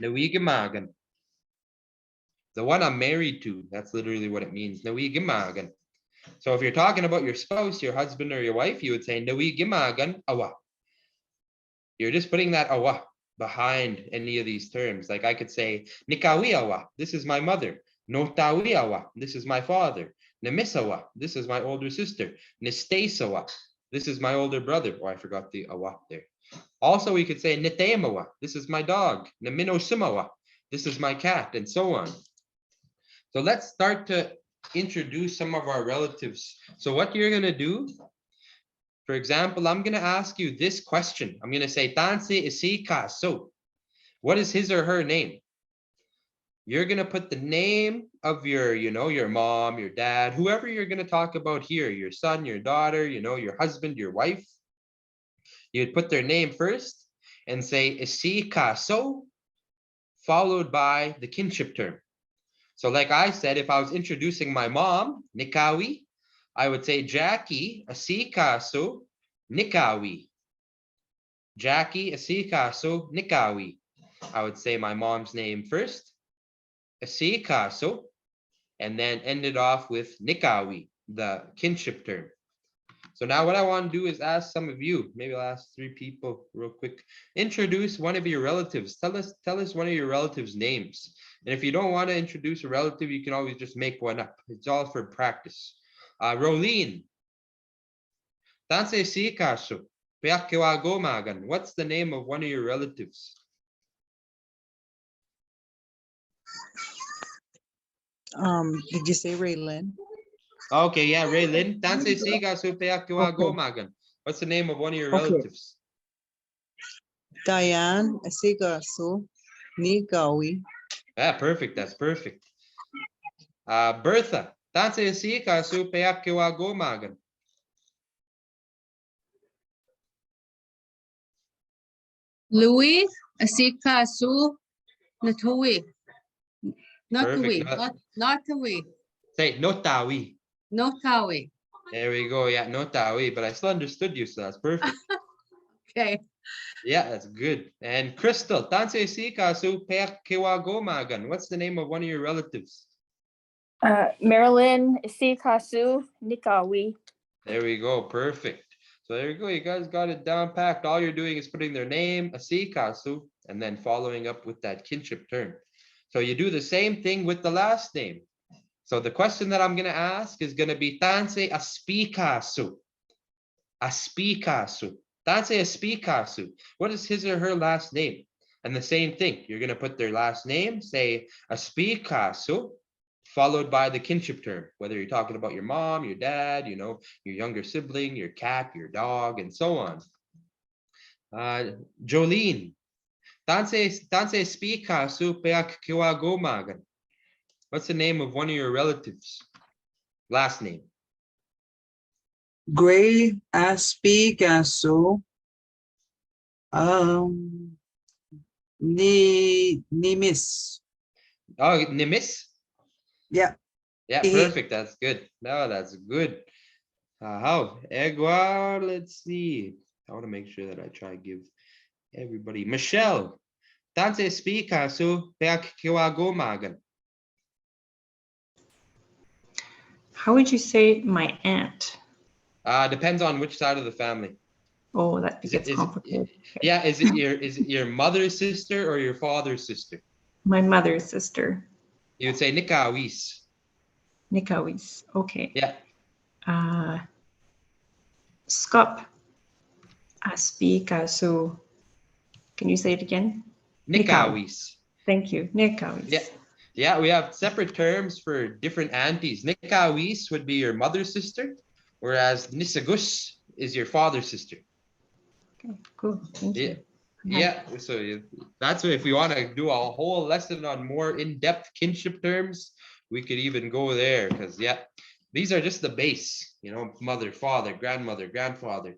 nawigimagan. The one I'm married to, that's literally what it means, nawigimagan. So if you're talking about your spouse, your husband or your wife, you would say nawigimagan awa. You're just putting that awa behind any of these terms. Like I could say, Nikawiawa, this is my mother. Notawiawa, this is my father. Nemisawa, this is my older sister. Nistasawa, this is my older brother. Oh, I forgot the awa there. Also, we could say Nitemawa, this is my dog. Naminoshimawa, this is my cat, and so on. So let's start to introduce some of our relatives. So what you're gonna do, for example, I'm gonna ask you this question. I'm gonna say, Tanse isika so. What is his or her name? You're gonna put the name of your, your mom, your dad, whoever you're gonna talk about here, your son, your daughter, your husband, your wife. You'd put their name first and say isika so, followed by the kinship term. So like I said, if I was introducing my mom, Nikawi, I would say Jackie asikaso Nikawi. Jackie asikaso Nikawi. I would say my mom's name first, asikaso, and then end it off with Nikawi, the kinship term. So now what I want to do is ask some of you, maybe I'll ask 3 people real quick. Introduce one of your relatives. Tell us one of your relatives' names. And if you don't want to introduce a relative, you can always just make one up. It's all for practice. Rolene. Tanse sikaso. Peakewagomagan. What's the name of one of your relatives? Did you say Raylyn? Okay, yeah, Raylyn. Tanse sikaso peakewagomagan. What's the name of one of your relatives? Diane Asigasu Nigawi. Yeah, perfect. That's perfect. Bertha. Tanse sikaso peakewagomagan. Louis Asikasu Natui. Natui. Perfect. Natui. Say Notawi. Notawi. There we go. Yeah, Notawi. But I still understood you, so that's perfect. Okay. Yeah, that's good. And Crystal, Tanse sikasu peakewagomagan. What's the name of one of your relatives? Marilyn Isikasu Nikawi. There we go. Perfect. So there you go. You guys got it down packed. All you're doing is putting their name, asikasu, and then following up with that kinship term. So you do the same thing with the last name. So the question that I'm going to ask is going to be Tanse aspikasu. Aspikasu. Tanse aspikasu. What is his or her last name? And the same thing. You're going to put their last name, say aspikasu, followed by the kinship term, whether you're talking about your mom, your dad, your younger sibling, your cat, your dog, and so on. Jolene. Tanse spikasu peakewagomagan. What's the name of one of your relatives? Last name. Gray Aspigasu Nimis. Oh, Nimis? Yeah. Yeah, perfect. That's good. No, that's good. How? Egwar, let's see. I want to make sure that I try to give everybody. Michelle. Tanse spikasu peakewagomagan. How would you say my aunt? Depends on which side of the family. Oh, that gets complicated. Yeah, is it your mother's sister or your father's sister? My mother's sister. You would say Nikawis. Nikawis. Okay. Yeah. Skop. Aspikasu. Can you say it again? Nikawis. Thank you. Nikawis. Yeah. Yeah, we have separate terms for different aunties. Nikawis would be your mother's sister, whereas Nisagus is your father's sister. Okay, cool. Thank you. Yeah, so that's what, if we want to do a whole lesson on more in-depth kinship terms, we could even go there, because these are just the base, mother, father, grandmother, grandfather,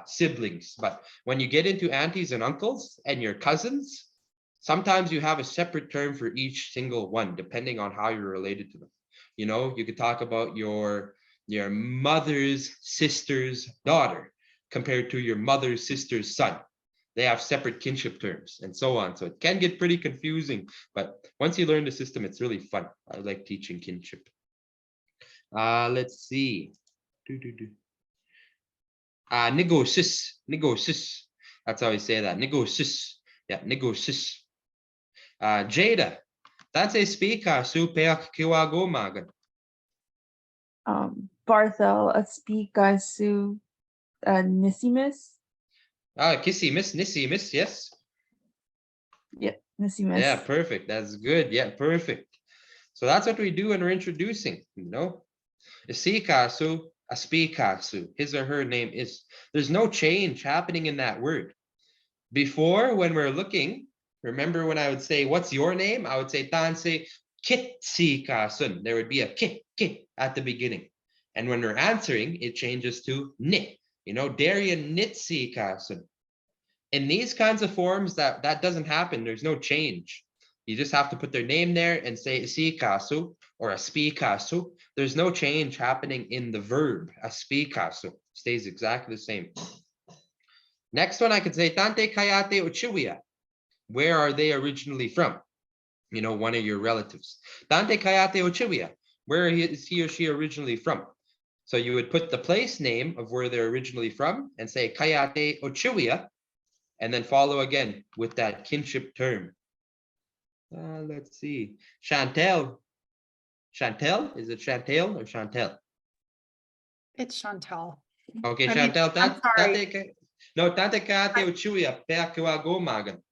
siblings. But when you get into aunties and uncles and your cousins, sometimes you have a separate term for each single one, depending on how you're related to them. You could talk about your mother's sister's daughter compared to your mother's sister's son. They have separate kinship terms and so on. So it can get pretty confusing, but once you learn the system, it's really fun. I like teaching kinship. Let's see. Negosis. That's how we say that. Negosis. Yeah, negosis. Jada, that's a speaker, su peak kiwago magan. Barthel, a speakasu, Nissimus. Nissimus, yes. Yeah, Nissimus. Yeah, perfect. That's good. Yeah, perfect. So that's what we do when we're introducing, you know. Isikasu, a speakasu, his or her name is. There's no change happening in that word. Before, when we're looking, remember when I would say, what's your name? I would say, Tanse Kitsikasun. There would be a kit at the beginning. And when we're answering, it changes to ni. You know, Darian Nitsikasun. In these kinds of forms, that doesn't happen. There's no change. You just have to put their name there and say sikasu or a speakasu. There's no change happening in the verb. A speakasu stays exactly the same. Next one, I could say Tante Kayate Uchiwia. Where are they originally from? You know, one of your relatives. Tante Kayate Uchiwia. Where is he or she originally from? So you would put the place name of where they're originally from and say Kayate Uchiwia, and then follow again with that kinship term. Let's see. Chantel. Chantel? Is it Chantel or Chantel? It's Chantel. Okay, I mean, Chantel. I'm sorry. Tante Kayate Uchiwia. Peakiwa go magan.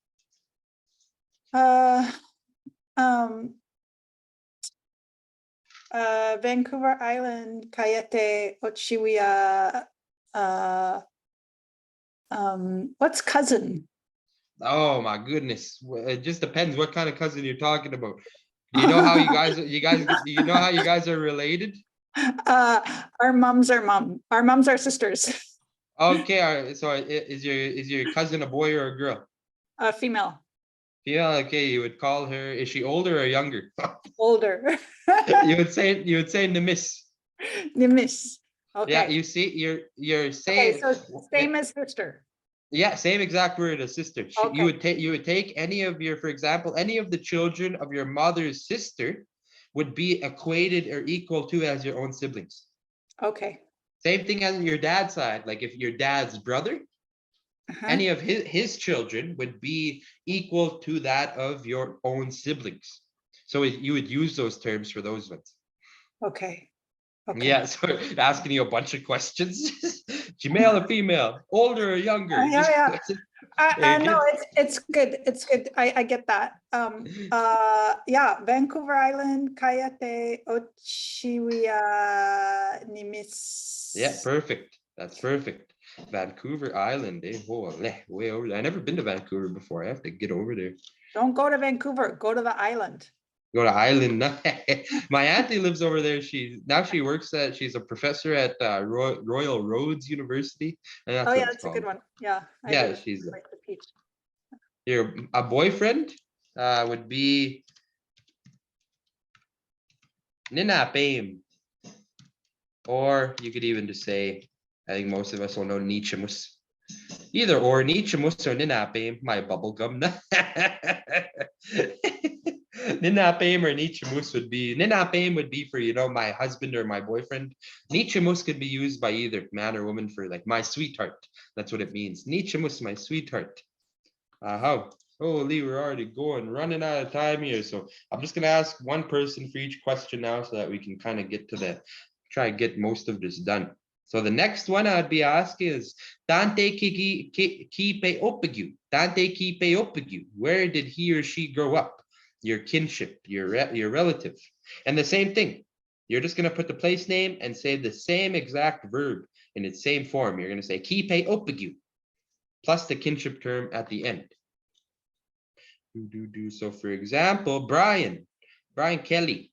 Vancouver Island, Kayete, Ochiwia, what's cousin? Oh my goodness. It just depends what kind of cousin you're talking about. Do you know how you guys do you know how you guys are related? Our moms are sisters. Okay, so is your cousin a boy or a girl? Female. Yeah, okay, you would call her, is she older or younger? Older. you would say Nimis. Nimis. Okay. Yeah, you see, you're saying okay, so same as sister. Yeah, same exact word as sister. Okay. You would take any of your, for example, any of the children of your mother's sister would be equated or equal to as your own siblings. Okay. Same thing as your dad's side. Like if your dad's brother, any of his children would be equal to that of your own siblings. So you would use those terms for those ones. Okay. Okay. Yeah, so asking you a bunch of questions. Male or female, older or younger? Yeah. No, it's good. It's good. I get that. Yeah, Vancouver Island, Kayate, Ochiwia, Nimis. Yeah, perfect. That's perfect. Vancouver Island, way over there. I've never been to Vancouver before. I have to get over there. Don't go to Vancouver. Go to the island. Go to Island. My auntie lives over there. She's a professor at Royal Roads University. And that's yeah, that's a good one. Yeah. Yeah, she's like the peach. A boyfriend would be Nina Pame. Or you could even just say, I think most of us will know Nichimus. Either or Nichimus or Nina Pame, my bubblegum. Nina Pame or Nichimus would be, Nina Pame would be for, you know, my husband or my boyfriend. Nichimus could be used by either man or woman for like my sweetheart. That's what it means. Nichimus, my sweetheart. Holy, we're already running out of time here. So I'm just gonna ask one person for each question now so that we can kind of try to get most of this done. So the next one I'd be asking is Dante Kipe Opagu. Dante Kipe Opagu. Where did he or she grow up? Your kinship, your relative. And the same thing. You're just gonna put the place name and say the same exact verb in its same form. You're gonna say Kipe Opagu plus the kinship term at the end. So for example, Brian Kelly.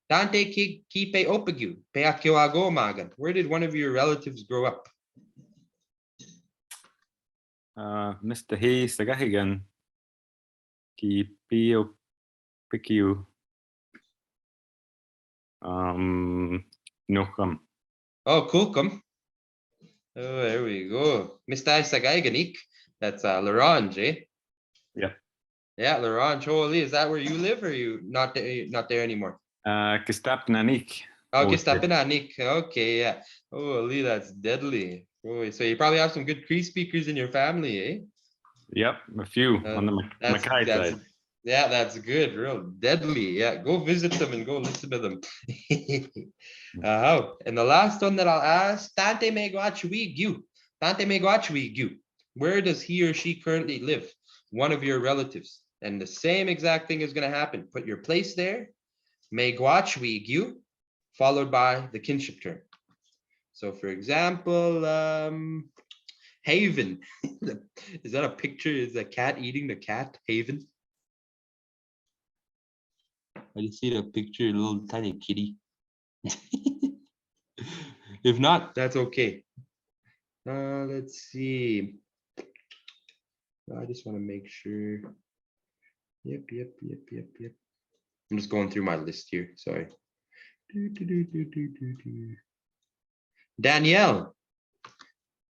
Dante Kipe Opagu, Peakiwago Magan. Where did one of your relatives grow up? Mr. Hayes, Sagahigan. Kipe Opagu. Nocum. Oh, Kulkum. Oh, there we go. Mr. Sagaiganik. That's Laurent, eh? Yeah. Yeah, Laurent, holy, is that where you live or are you not there anymore? Kistapnanik. Oh, Kistapnanik. Okay, yeah. Holy, that's deadly. Oh, so you probably have some good Cree speakers in your family, eh? Yep, a few on the Mackay side. Yeah, that's good. Real deadly. Yeah, go visit them and go listen to them. And the last one that I'll ask, Tante Megwachwigyu. Tante Megwachwigyu. Where does he or she currently live? One of your relatives. And the same exact thing is going to happen. Put your place there, Megwachwigyu, followed by the kinship term. So for example, Haven. Is that a picture? Is a cat eating the cat? Haven? I just see the picture, a little tiny kitty. If not, that's okay. Let's see. I just want to make sure. Yep. I'm just going through my list here. Sorry. Danielle.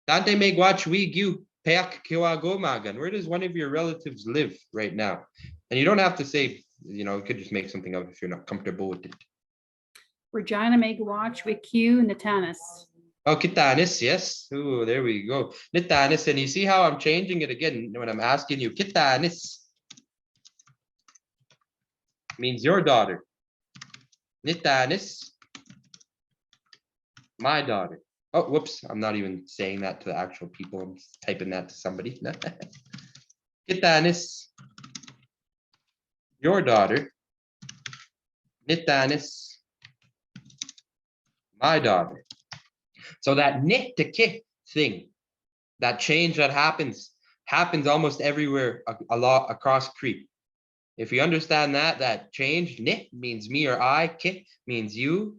Dante Megwachwigyu Peak Kiwagomagan. Where does one of your relatives live right now? And you don't have to say, you know, you could just make something up if you're not comfortable with it. Regina Megwachwigyu Natanis. Oh, Kitanis, yes. Oh, there we go. Nitanis, and you see how I'm changing it again when I'm asking you. Kitanis means your daughter. Nitanis, my daughter. Oh, whoops. I'm not even saying that to the actual people. I'm just typing that to somebody. Kitanis, your daughter. Nitanis, my daughter. So that nit to ki thing, that change that happens almost everywhere a lot across Cree. If you understand that change, nit means me or I, ki means you,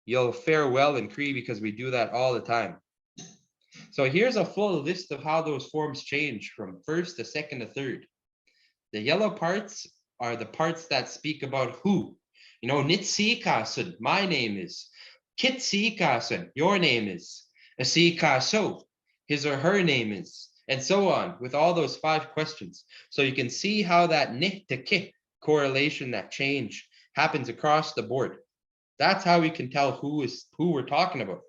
you'll fare well in Cree because we do that all the time. So here's a full list of how those forms change from first to second to third. The yellow parts are the parts that speak about who. You know, Nitsikasun, my name is. Kitsikasun, your name is. Asikaso, his or her name is. And so on with all those 5 questions. So you can see how that nit to ki correlation, that change happens across the board. That's how we can tell who we're talking about.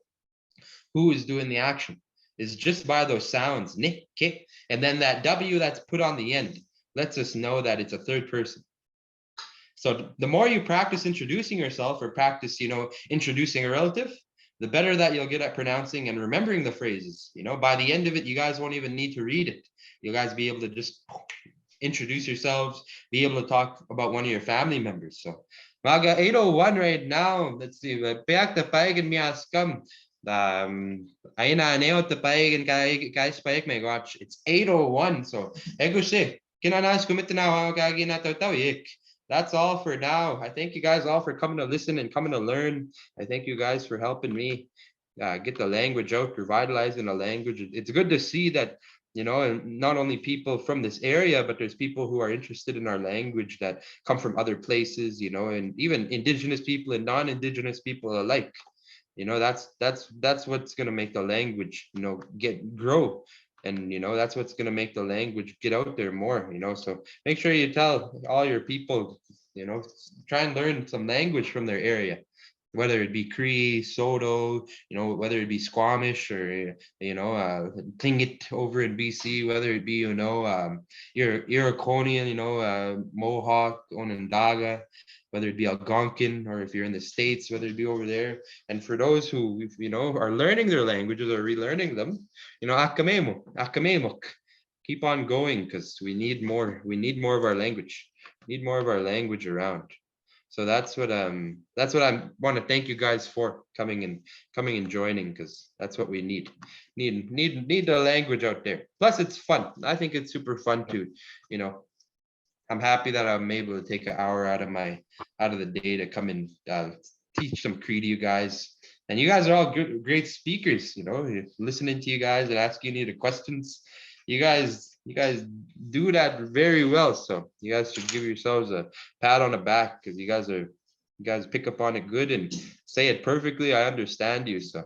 Who is doing the action is just by those sounds, nit, ki, and then that W that's put on the end lets us know that it's a third person. So the more you practice introducing yourself or practice, you know, introducing a relative, the better that you'll get at pronouncing and remembering the phrases. You know, by the end of it, you guys won't even need to read it. You guys be able to just introduce yourselves, be able to talk about one of your family members. So Maga 801 right now. Let's see. Peak the pagan miaskam. Aina neo the pagan guys paik me watch. It's 801. So ego say, kinanas kumit na gagi na tawik. That's all for now. I thank you guys all for coming to listen and coming to learn. I thank you guys for helping me get the language out, revitalizing the language. It's good to see that, you know, and not only people from this area, but there's people who are interested in our language that come from other places, you know, and even indigenous people and non-indigenous people alike. You know, that's what's going to make the language, you know, grow. And, you know, that's what's going to make the language get out there more, you know. So make sure you tell all your people, you know, try and learn some language from their area, whether it be Cree, Soto, you know, whether it be Squamish or, you know, Tlingit over in BC, whether it be, you know, Iraconian, you know, Mohawk, Onondaga, whether it be Algonquin, or if you're in the States, whether it be over there. And for those who, you know, are learning their languages or relearning them, you know, Akamemok, keep on going, because we need more of our language, more of our language around. So that's what I want to thank you guys for coming and joining, because that's what we need the language out there. Plus it's fun. I think it's super fun to, you know, I'm happy that I'm able to take an hour out of the day to come and teach some Cree to you guys. And you guys are all great speakers, you know, listening to you guys and asking you the questions. You guys do that very well. So you guys should give yourselves a pat on the back, because you guys pick up on it good and say it perfectly. I understand you. So,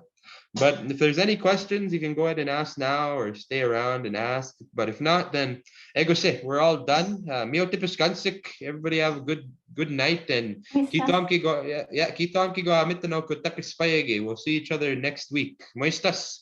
but if there's any questions, you can go ahead and ask now or stay around and ask. But if not, then ego say we're all done. Everybody have a good night, and we'll see each other next week. Moistas.